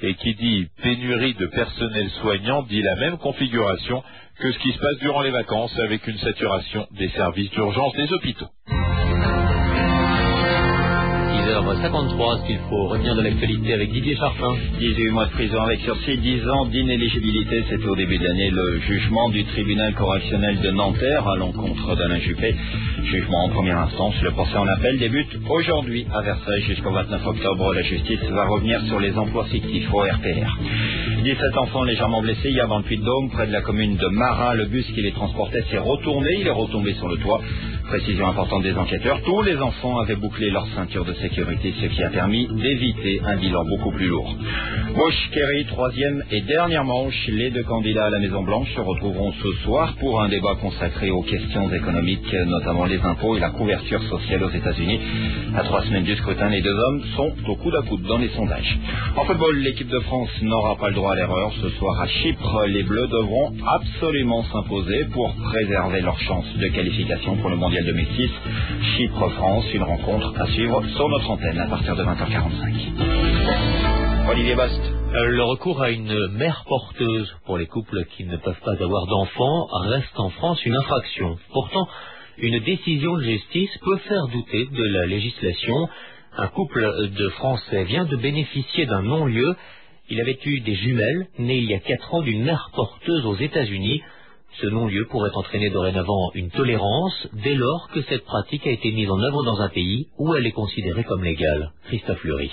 Et qui dit pénurie de personnel soignant dit la même configuration que ce qui se passe durant les vacances avec une saturation des services d'urgence des hôpitaux. 10h53, est-ce qu'il faut revenir de l'actualité avec Didier Charpin? 18 mois de prison avec sursis, 10 ans d'inéligibilité. C'était au début de l'année le jugement du tribunal correctionnel de Nanterre à l'encontre d'Alain Juppé. Jugement en première instance. Le procès en appel débute aujourd'hui à Versailles jusqu'au 29 octobre. La justice va revenir sur les emplois fictifs au RPR. 17 enfants légèrement blessés hier dans le Puy-de-Dôme, près de la commune de Marin. Le bus qui les transportait s'est retourné. Il est retombé sur le toit. Précision importante des enquêteurs, tous les enfants avaient bouclé leur ceinture de sécurité, ce qui a permis d'éviter un bilan beaucoup plus lourd. Bush-Kerry, troisième et dernière manche. Les deux candidats à la Maison-Blanche se retrouveront ce soir pour un débat consacré aux questions économiques, notamment les impôts et la couverture sociale aux États-Unis. À 3 semaines du scrutin, les deux hommes sont au coude à coude dans les sondages. En football, l'équipe de France n'aura pas le droit à l'erreur. Ce soir à Chypre, les Bleus devront absolument s'imposer pour préserver leur chance de qualification pour le Mondial 2006. Chypre-France, une rencontre à suivre sur notre antenne à partir de 20h45. Olivier Bast. Le recours à une mère porteuse pour les couples qui ne peuvent pas avoir d'enfants reste en France une infraction. Pourtant, une décision de justice peut faire douter de la législation. Un couple de Français vient de bénéficier d'un non-lieu. Il avait eu des jumelles nées il y a 4 ans d'une mère porteuse aux États-Unis. Ce non-lieu pourrait entraîner dorénavant une tolérance dès lors que cette pratique a été mise en œuvre dans un pays où elle est considérée comme légale. Christophe Lurie.